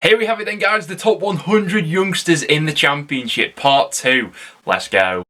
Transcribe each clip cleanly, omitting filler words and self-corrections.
Here we have it then, guys, the top 100 youngsters in the Championship, part 2. Let's go.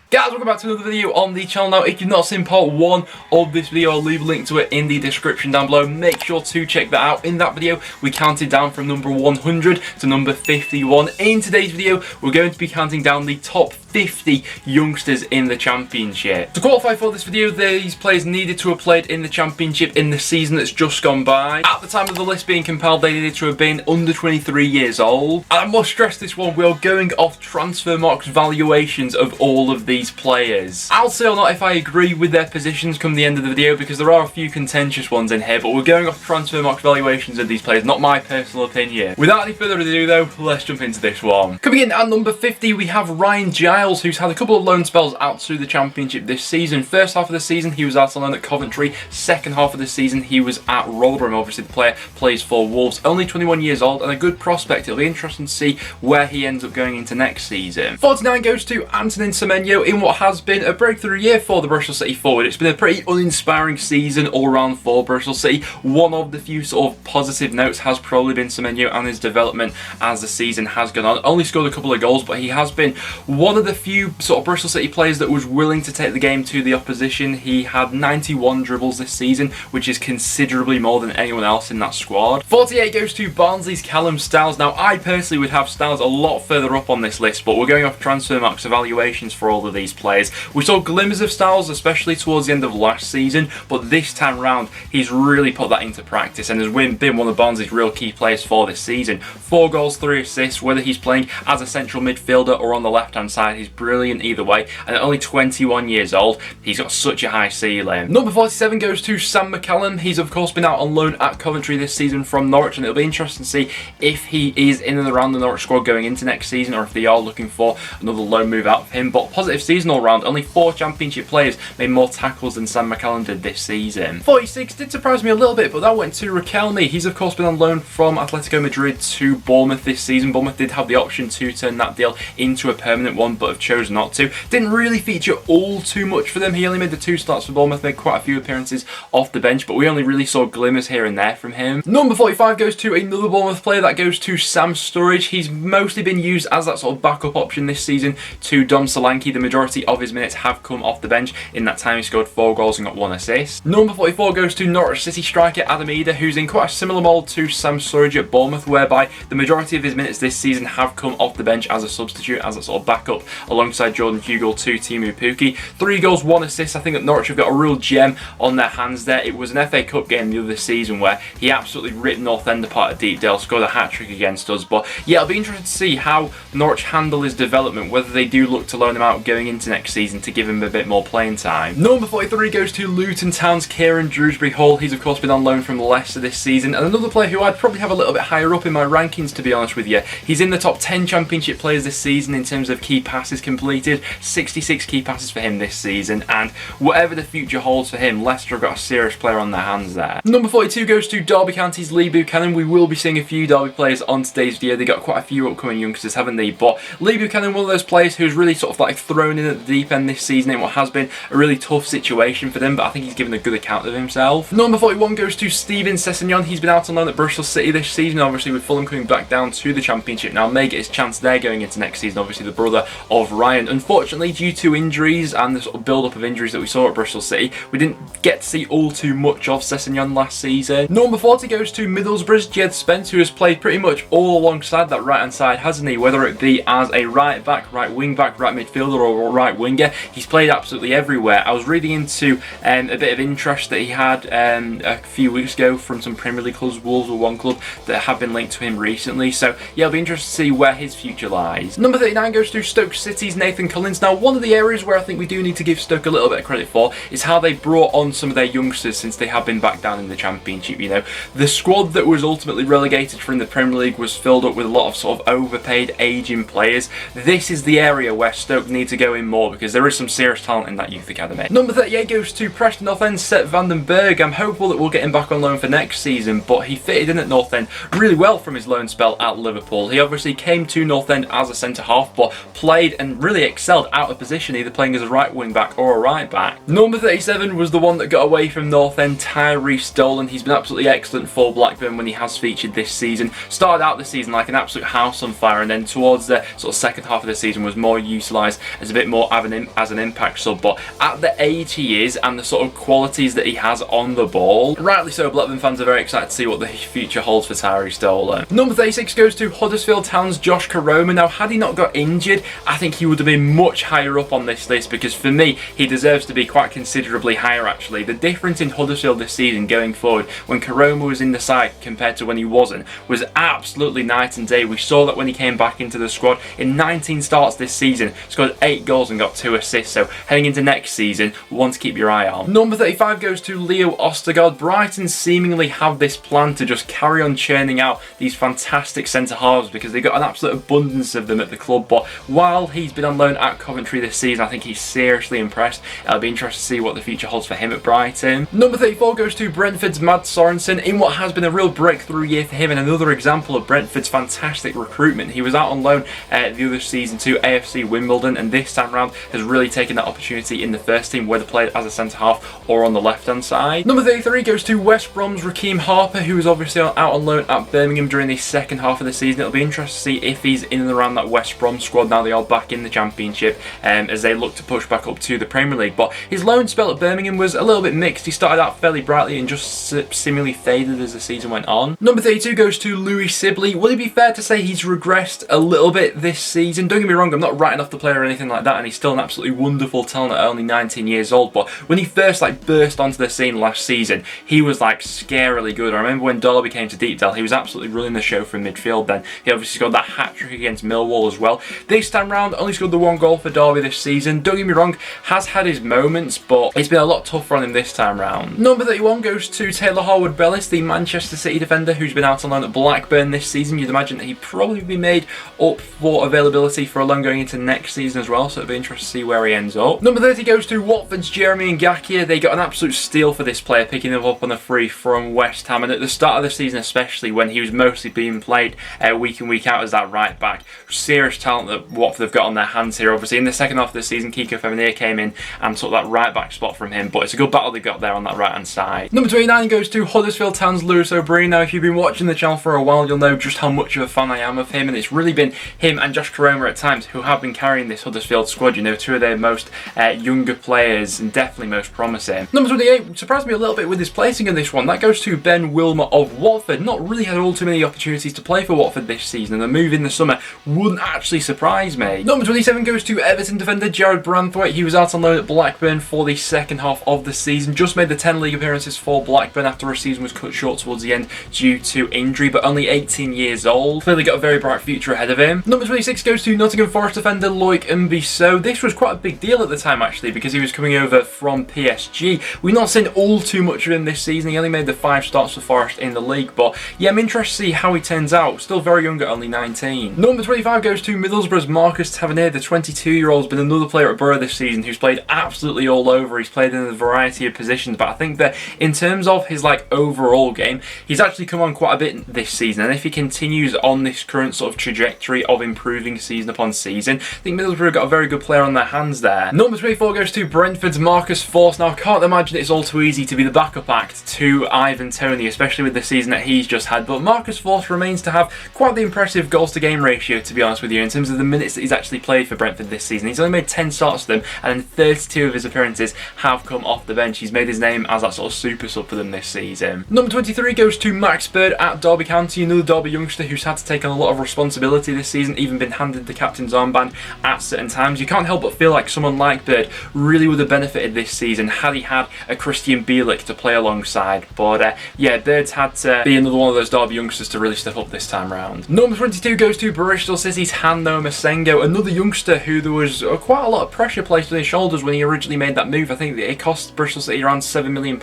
Guys, welcome back to another video on the channel. Now, if you've not seen part 1 of this video, I'll leave a link to it in the description down below. Make sure to check that out. In that video, we counted down from number 100 to number 51. In today's video, we're going to be counting down the top 50 youngsters in the Championship. To qualify for this video, these players needed to have played in the Championship in the season that's just gone by. At the time of the list being compiled, they needed to have been under 23 years old. And I must stress this one, we are going off Transfermarkt's valuations of all of these players. I'll say or not if I agree with their positions come the end of the video, because there are a few contentious ones in here, but we're going off Transfermarkt's valuations of these players, not my personal opinion. Without any further ado though, let's jump into this one. Coming in at number 50, we have Ryan Giles, who's had a couple of loan spells out through the Championship this season. First half of the season, he was out on loan at Coventry. Second half of the season, he was at Rotherham. Obviously, the player plays for Wolves. Only 21 years old and a good prospect. It'll be interesting to see where he ends up going into next season. 49 goes to Antonin Semenyo in what has been a breakthrough year for the Bristol City forward. It's been a pretty uninspiring season all round for Bristol City. One of the few sort of positive notes has probably been Semenyo and his development as the season has gone on. Only scored a couple of goals, but he has been one of the few sort of Bristol City players that was willing to take the game to the opposition. He had 91 dribbles this season, which is considerably more than anyone else in that squad. 48 goes to Barnsley's Callum Styles. Now, I personally would have Styles a lot further up on this list, but we're going off Transfermarkt's evaluations for all of these players. We saw glimmers of Styles, especially towards the end of last season, but this time round, he's really put that into practice and has been one of Barnsley's real key players for this season. 4 goals, 3 assists, whether he's playing as a central midfielder or on the left-hand side, he's brilliant either way, and at only 21 years old, he's got such a high ceiling. Number 47 goes to Sam McCallum. He's of course been out on loan at Coventry this season from Norwich, and it'll be interesting to see if he is in and around the Norwich squad going into next season, or if they are looking for another loan move out of him. But positive season all round. Only 4 Championship players made more tackles than Sam McCallum did this season. 46 did surprise me a little bit, but that went to Riquelme. He's of course been on loan from Atletico Madrid to Bournemouth this season. Bournemouth did have the option to turn that deal into a permanent one, but have chosen not to. Didn't really feature all too much for them. He only made the 2 starts for Bournemouth, made quite a few appearances off the bench, but we only really saw glimmers here and there from him. Number 45 goes to another Bournemouth player. That goes to Sam Sturridge. He's mostly been used as that sort of backup option this season to Dom Solanke. The majority of his minutes have come off the bench. In that time, he scored 4 goals and got 1 assist. Number 44 goes to Norwich City striker Adam Idah, who's in quite a similar mould to Sam Sturridge at Bournemouth, whereby the majority of his minutes this season have come off the bench as a substitute, as a sort of backup, alongside Jordan Hugill to Teemu Pukki. 3 goals, 1 assist. I think that Norwich have got a real gem on their hands there. It was an FA Cup game the other season where he absolutely ripped North End apart at Deepdale, scored a hat-trick against us. But yeah, it'll be interesting to see how Norwich handle his development, whether they do look to loan him out going into next season to give him a bit more playing time. Number 43 goes to Luton Town's Kieran Dewsbury-Hall. He's of course been on loan from Leicester this season, and another player who I'd probably have a little bit higher up in my rankings, to be honest with you. He's in the top 10 Championship players this season in terms of key passes completed. 66 key passes for him this season, and whatever the future holds for him, Leicester have got a serious player on their hands there. Number 42 goes to Derby County's Lee Buchanan. We will be seeing a few Derby players on today's video. They got quite a few upcoming youngsters, haven't they? But Lee Buchanan, one of those players who's really sort of like thrown in at the deep end this season in what has been a really tough situation for them, but I think he's given a good account of himself. Number 41 goes to Steven Sessegnon. He's been out on loan at Bristol City this season, obviously with Fulham coming back down to the Championship now, may get his chance there going into next season. Obviously the brother of Ryan. Unfortunately, due to injuries and the sort of build-up of injuries that we saw at Bristol City, we didn't get to see all too much of Sessegnon last season. Number 40 goes to Middlesbrough's Jed Spence, who has played pretty much all alongside that right-hand side, hasn't he? Whether it be as a right back, right wing back, right midfielder, or right winger, he's played absolutely everywhere. I was reading into a bit of interest that he had a few weeks ago from some Premier League clubs. Wolves were one club that have been linked to him recently, so yeah, it'll be interesting to see where his future lies. Number 39 goes to Stoke City's Nathan Collins. Now, one of the areas where I think we do need to give Stoke a little bit of credit for is how they brought on some of their youngsters since they have been back down in the Championship. You know, the squad that was ultimately relegated from the Premier League was filled up with a lot of sort of overpaid, aging players. This is the area where Stoke need to go in more, because there is some serious talent in that youth academy. Number 38 goes to Preston North End, Sepp van den Berg. I'm hopeful that we'll get him back on loan for next season, but he fitted in at North End really well from his loan spell at Liverpool. He obviously came to North End as a centre-half, but played and really excelled out of position, either playing as a right wing-back or a right-back. Number 37 was the one that got away from North End, Tyrese Dolan. He's been absolutely excellent for Blackburn when he has featured this season. Started out the season like an absolute house on fire, and then towards the sort of second half of the season was more utilised as a bit more as an impact sub. But at the age he is and the sort of qualities that he has on the ball, rightly so, Blackburn fans are very excited to see what the future holds for Tyrese Dolan. Number 36 goes to Huddersfield Town's Josh Koroma. Now, had he not got injured, I think he would have been much higher up on this list, because for me, he deserves to be quite considerably higher actually. The difference in Huddersfield this season going forward, when Koroma was in the side compared to when he wasn't, was absolutely night and day. We saw that when he came back into the squad. In 19 starts this season, scored 8 goals and got 2 assists, so heading into next season, one to keep your eye on. Number 35 goes to Leo Ostergaard. Brighton seemingly have this plan to just carry on churning out these fantastic centre-halves, because they've got an absolute abundance of them at the club. But while he's been on loan at Coventry this season, I think he's seriously impressed. It'll be interesting to see what the future holds for him at Brighton. Number 34 goes to Brentford's Mads Sorensen, in what has been a real breakthrough year for him, and another example of Brentford's fantastic recruitment. He was out on loan the other season to AFC Wimbledon, and this time round has really taken that opportunity in the first team, whether played as a centre-half or on the left-hand side. Number 33 goes to West Brom's Raheem Harper, who was obviously out on loan at Birmingham during the second half of the season. It'll be interesting to see if he's in and around that West Brom squad now they are back in the Championship, as they look to push back up to the Premier League. But his loan spell at Birmingham was a little bit mixed. He started out fairly brightly and just seemingly faded as the season went on. Number 32 goes to Louis Sibley. Will it be fair to say he's regressed a little bit this season? Don't get me wrong, I'm not writing off the player or anything like that, and he's still an absolutely wonderful talent at only 19 years old. But when he first burst onto the scene last season, he was scarily good. I remember when Derby came to Deepdale, he was absolutely running the show from midfield then. He obviously scored that hat-trick against Millwall as well. This time round, only scored the 1 goal for Derby this season. Don't get me wrong, has had his moments, but it's been a lot tougher on him this time round. Number 31 goes to Taylor Harwood-Bellis, the Manchester City defender who's been out on loan at Blackburn this season. You'd imagine that he'd probably be made up for availability for a loan going into next season as well, so it'll be interesting to see where he ends up. Number 30 goes to Watford's Jeremy Ngakia. They got an absolute steal for this player, picking him up on a free from West Ham, and at the start of the season especially, when he was mostly being played week in week out as that right back. Serious talent that Watford have got on their hands here. Obviously in the second half of the season, Kiko Feminier came in and took that right back spot from him, but it's a good battle they got there on that right hand side. Number 29 goes to Huddersfield Town's Lewis O'Brien. Now, if you've been watching the channel for a while, you'll know just how much of a fan I am of him, and it's really been him and Josh Koroma at times who have been carrying this Huddersfield squad. You know, two of their most younger players and definitely most promising. Number 28 surprised me a little bit with his placing in this one. That goes to Ben Wilmot of Watford. Not really had all too many opportunities to play for Watford this season, and the move in the summer wouldn't actually surprise me. Number 27 goes to Everton defender Jared Branthwaite. He was out on loan at Blackburn for the second half of the season. Just made the 10 league appearances for Blackburn after a season was cut short towards the end due to injury, but only 18 years old. Clearly got a very bright future ahead of him. Number 26 goes to Nottingham Forest defender Loic Mbiso. This was quite a big deal at the time actually, because he was coming over from PSG. We've not seen all too much of him this season. He only made the 5 starts for Forest in the league, but yeah, I'm interested to see how he turns out. Still very young at only 19. Number 25 goes to Middlesbrough's Marcus Tavernier. The 22-year-old's been another player at Borough this season who's played absolutely all over. He's played in a variety of positions, but I think that in terms of his overall game, he's actually come on quite a bit this season, and if he continues on this current sort of trajectory of improving season upon season, I think Middlesbrough got a very good player on their hands there. Number 24 goes to Brentford's Marcus Forss. Now, I can't imagine it's all too easy to be the backup act to Ivan Toney, especially with the season that he's just had, but Marcus Forss remains to have quite the impressive goals to game ratio, to be honest with you, in terms of the minutes that he's actually played for Brentford this season. He's only made 10 starts for them, and then 32 of his appearances have come off the bench. He's made his name as that sort of super sub for them this season. Number 23 goes to Max Bird at Derby County, another Derby youngster who's had to take on a lot of responsibility this season, even been handed the captain's armband at certain times. You can't help but feel like someone like Bird really would have benefited this season had he had a Christian Bielik to play alongside. But yeah, Bird's had to be another one of those Derby youngsters to really step up this time round. Number 22 goes to Bristol City's Hando Masengo, another youngster who there was quite a lot of pressure placed on his shoulders when he originally made that move. I think that it cost Bristol City around £7 million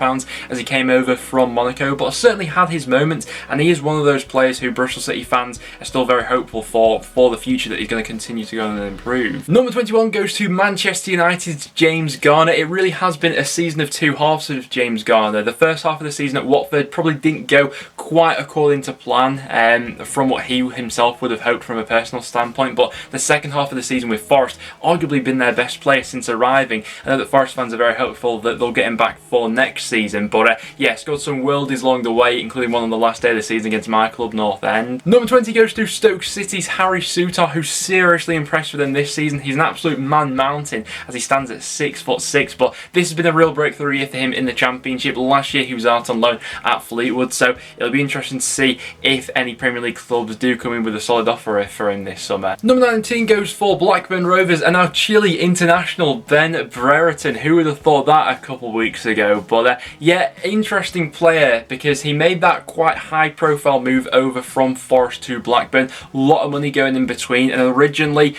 as he came over from Monaco, but certainly had his moments, and he is one of those players who Bristol City fans are still very hopeful for the future, that he's going to continue to go and improve. Number 21 1 goes to Manchester United's James Garner. It really has been a season of two halves of James Garner. The first half of the season at Watford probably didn't go quite according to plan from what he himself would have hoped from a personal standpoint, but the second half of the season with Forest arguably been their best player since arriving. I know that Forest fans are very hopeful that they'll get him back for next season, but yeah, scored some worldies along the way, including one on the last day of the season against my club, North End. Number 20 goes to Stoke City's Harry Souttar, who's seriously impressed with them this season. He's an absolute man mountain as he stands at 6'6", but this has been a real breakthrough year for him in the Championship. Last year he was out on loan at Fleetwood, so it'll be interesting to see if any Premier League clubs do come in with a solid offer for him this summer. Number 19 goes for Blackburn Rovers and our Chile international Ben Brereton. Who would have thought that a couple of weeks ago? But yeah, interesting player because he made that quite high profile move over from Forest to Blackburn. A lot of money going in between, and originally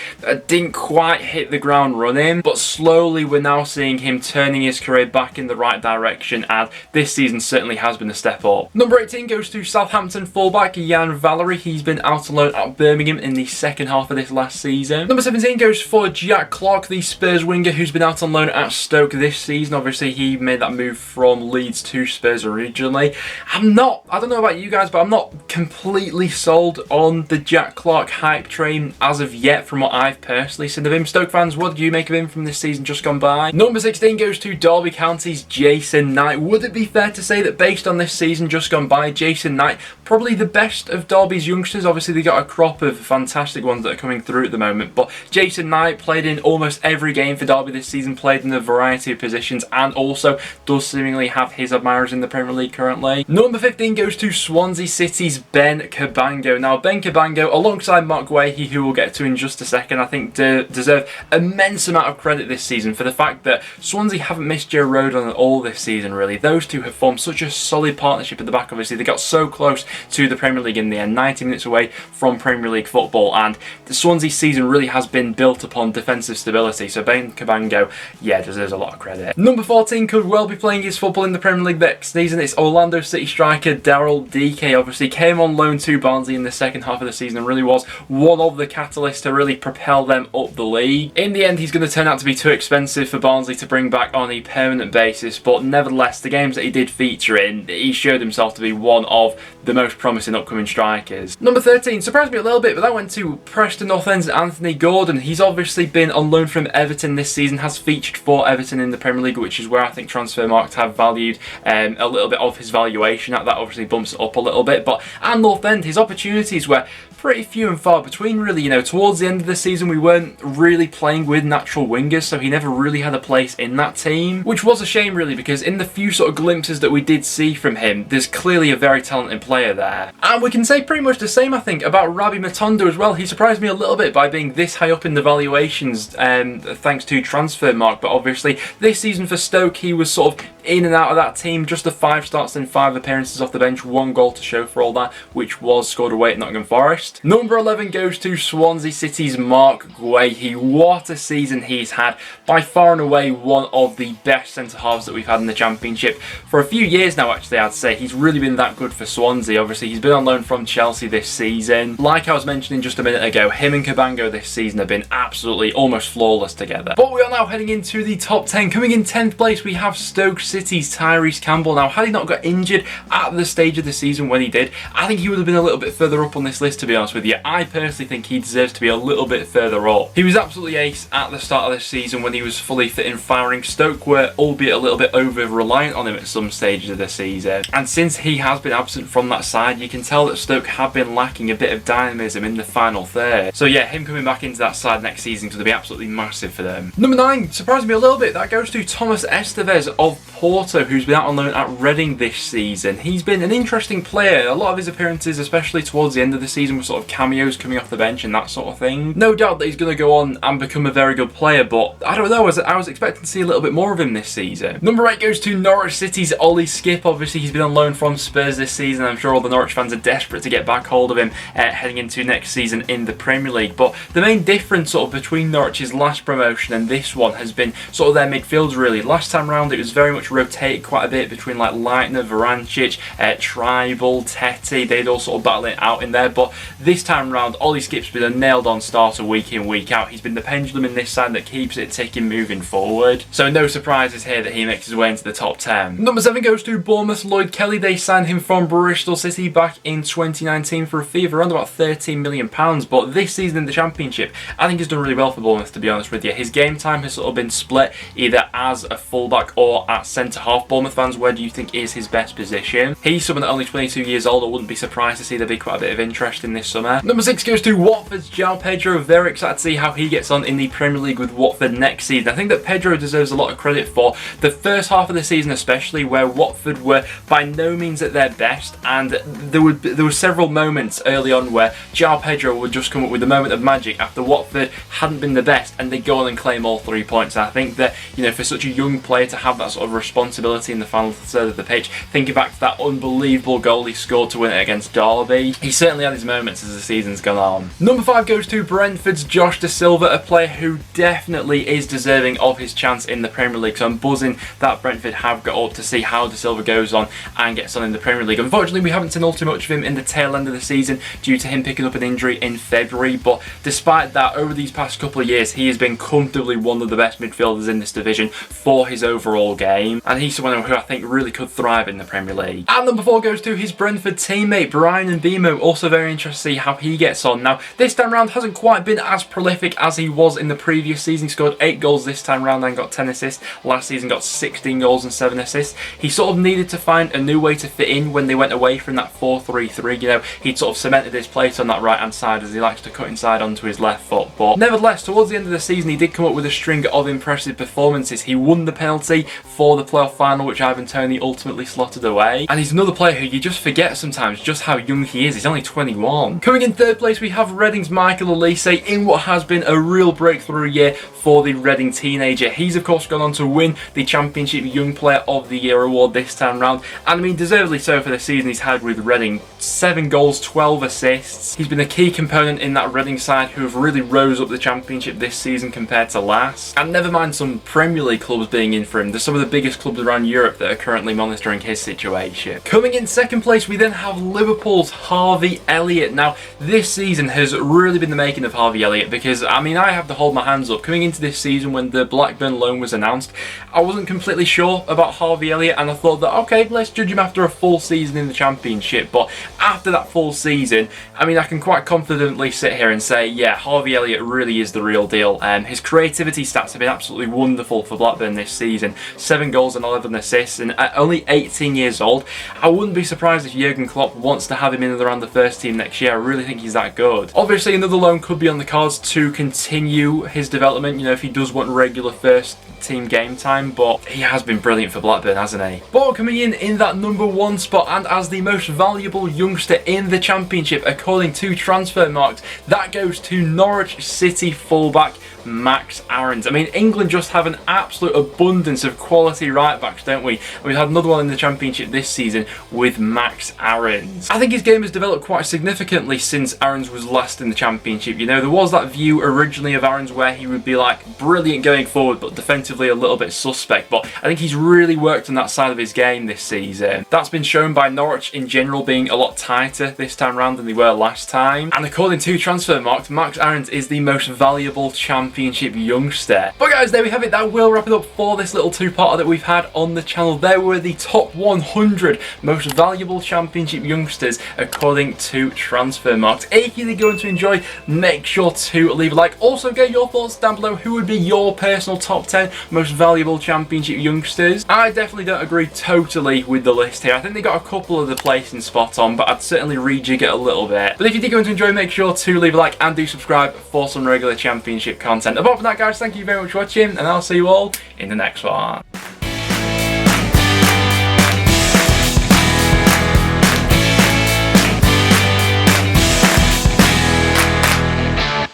didn't quite hit the ground running, but slowly we're now seeing him turning his career back in the right direction, and this season certainly has been a step up. Number 18 goes to Southampton fullback Jan Valery. He's been out on loan at Birmingham in the second half of this last season. Number 17 goes for Jack Clarke, the Spurs winger, who's been out on loan at Stoke this season. Obviously he made that move from Leeds to Spurs originally. I don't know about you guys, but I'm not completely sold on the Jack Clarke hype train as of yet from what I've personally seen of him. Stoke fans, what do you make of him from this season just gone by? Number 16 goes to Derby County's Jason Knight. Would it be fair to say that based on this season just gone by, Jason Knight probably the best of Derby's youngsters? Obviously they got a crop of fantastic ones that are coming through at the moment, but Jason Knight played in almost every game for Derby this season, played in a variety of positions, and also does seemingly have his admirers in the Premier League currently. Number 15 goes to Swansea City's Ben Cabango. Now Ben Cabango, alongside Mark Guehi, who we'll get to in just a second, I think deserve immense amount of credit this season for the fact that Swansea haven't missed Joe Rodon at all this season really. Those two have formed such a solid partnership at the back. Obviously they got so close to the Premier League in the end, 90 minutes away from Premier League football, and the Swansea season really has been built upon defensive stability, so Ben Cabango, yeah, deserves a lot of credit. Number 14 could well be playing his football in the Premier League next season. It's Orlando City striker Daryl Dike. Obviously came on loan to Barnsley in the second half of the season and really was one of the catalysts to really propel them up the league. In the end he's going to turn out to be too expensive for Barnsley to bring back on a permanent basis, but nevertheless the games that he did feature in, he showed himself to be one of the most promising upcoming strikers. Number 13 surprised me a little bit, but that went to Preston North End's Anthony Gordon. He's obviously been on loan from Everton this season, has featured for Everton in the Premier League, which is where I think Transfermarkt have valued a little bit of his valuation at. That obviously bumps it up a little bit, but at North End his opportunities were pretty few and far between really. You know, towards the end of the season we weren't really playing with natural wingers, so he never really had a place in that team, which was a shame really, because in the few sort of glimpses that we did see from him, there's clearly a very talented player there. And we can say pretty much the same I think about Rabbi Matondo as well. He surprised me a little bit by being this high up in the valuations thanks to Transfermarkt, but obviously this season for Stoke he was sort of in and out of that team, just the 5 starts and 5 appearances off the bench, 1 goal to show for all that, which was scored away at Nottingham Forest. Number 11 goes to Swansea City's Mark Guehi. What a season he's had. By far and away one of the best centre-halves that we've had in the Championship for a few years now actually, I'd say. He's really been that good for Swansea. Obviously he's been on loan from Chelsea this season. Like I was mentioning just a minute ago, him and Cabango this season have been absolutely almost flawless together. But we are now heading into the top 10. Coming in 10th place we have Stoke City's Tyrese Campbell. Now had he not got injured at the stage of the season when he did, I think he would have been a little bit further up on this list, to be honest with you. I personally think he deserves to be a little bit further up. He was absolutely ace at the start of this season when he was fully fit and firing. Stoke were albeit a little bit over reliant on him at some stages of the season, and since he has been absent from that side you can tell that Stoke have been lacking a bit of dynamism in the final third. So yeah, him coming back into that side next season is going to be absolutely massive for them. Number 9 surprised me a little bit. That goes to Thomas Estevez of Porto, who's been out on loan at Reading this season. He's been an interesting player. A lot of his appearances, especially towards the end of the season, were sort of cameos coming off the bench and that sort of thing. No doubt that he's going to go on and become a very good player, but I don't know, I was expecting to see a little bit more of him this season. Number 8 goes to Norwich City's Ollie Skipp. Obviously he's been on loan from Spurs this season. I'm sure all the Norwich fans are desperate to get back hold of him heading into next season in the Premier League, but the main difference sort of between Norwich's last promotion and this one has been sort of their midfield really. Last time round it was very much pitch rotated quite a bit between like Leitner, Varancic, Tribal, Teti. They'd all sort of battle it out in there. But this time round, Ollie Skipp's been a nailed-on starter week in, week out. He's been the pendulum in this side that keeps it ticking moving forward. So no surprises here that he makes his way into the top 10. Number 7 goes to Bournemouth Lloyd Kelly. They signed him from Bristol City back in 2019 for a fee of around about £13 million. But this season in the Championship, I think he's done really well for Bournemouth, to be honest with you. His game time has sort of been split either as a fullback or at centre-half. Bournemouth fans, where do you think is his best position? He's someone that only 22 years old. I wouldn't be surprised to see there be quite a bit of interest in this summer. Number 6 goes to Watford's João Pedro. Very excited to see how he gets on in the Premier League with Watford next season. I think that Pedro deserves a lot of credit for the first half of the season, especially where Watford were by no means at their best, and there were several moments early on where João Pedro would just come up with a moment of magic after Watford hadn't been the best, and they'd go on and claim all 3 points. And I think that, you know, for such a young player to have that sort of responsibility in the final third of the pitch, thinking back to that unbelievable goal he scored to win it against Derby, he certainly had his moments as the season's gone on. Number 5 goes to Brentford's Josh Da Silva, a player who definitely is deserving of his chance in the Premier League. So I'm buzzing that Brentford have got up to see how Da Silva goes on and gets on in the Premier League. Unfortunately, we haven't seen all too much of him in the tail end of the season due to him picking up an injury in February, but despite that, over these past couple of years, he has been comfortably one of the best midfielders in this division for his overall game, and he's someone who I think really could thrive in the Premier League. And number 4 goes to his Brentford teammate, Brian Mbeumo. Also very interested to see how he gets on. Now, this time round hasn't quite been as prolific as he was in the previous season. He scored 8 goals this time round and got 10 assists. Last season got 16 goals and 7 assists. He sort of needed to find a new way to fit in when they went away from that 4-3-3. You know, he'd sort of cemented his place on that right-hand side as he likes to cut inside onto his left foot. But nevertheless, towards the end of the season, he did come up with a string of impressive performances. He won the penalty for the playoff final, which Ivan Toney ultimately slotted away. And he's another player who you just forget sometimes just how young he is. He's only 21. Coming in 3rd place, we have Reading's Michael Olise in what has been a real breakthrough year for the Reading teenager. He's of course gone on to win the Championship Young Player of the Year award this time round, and I mean deservedly so for the season he's had with Reading. 7 goals, 12 assists. He's been a key component in that Reading side who have really rose up the Championship this season compared to last. And never mind some Premier League clubs being in for him, there's some of the biggest clubs around Europe that are currently monitoring his situation. Coming in 2nd place, we then have Liverpool's Harvey Elliott. Now, this season has really been the making of Harvey Elliott, because I mean, I have to hold my hands up. Coming into this season when the Blackburn loan was announced, I wasn't completely sure about Harvey Elliott, and I thought that, okay, let's judge him after a full season in the Championship. But after that full season, I mean, I can quite confidently sit here and say, yeah, Harvey Elliott really is the real deal. His creativity stats have been absolutely wonderful for Blackburn this season. 7 goals and 11 assists, and at only 18 years old, I wouldn't be surprised if Jurgen Klopp wants to have him in and around the first team next year. I really think he's that good. Obviously, another loan could be on the cards to continue his development, you know, if he does want regular first team game time, but he has been brilliant for Blackburn, hasn't he? But coming in that number 1 spot and as the most valuable youngster in the Championship according to Transfermarkt, that goes to Norwich City fullback Max Aarons. I mean, England just have an absolute abundance of quality right backs, don't we? And we've had another one in the Championship this season with Max Aarons. I think his game has developed quite significantly since Aarons was last in the Championship. You know, there was that view originally of Aarons where he would be like brilliant going forward but defensively a little bit suspect, but I think he's really worked on that side of his game this season. That's been shown by Norwich in general being a lot tighter this time round than they were last time, and according to Transfermarkt, Max Aarons is the most valuable Championship youngster. But guys, there we have it. That will wrap it up for this little two-parter that we've had on the channel. There were the top 100 most valuable Championship youngsters according to Transfermarkt. If you're going to enjoy, make sure to leave a like. Also get your thoughts down below. Who would be your personal top 10 most valuable Championship youngsters? I definitely don't agree totally with the list here. I think they got a couple of the placing spot on, but I'd certainly rejig it a little bit. But if you did go to enjoy, make sure to leave a like and do subscribe for some regular Championship content. Apart from that, guys, thank you very much for watching, and I'll see you all in the next one.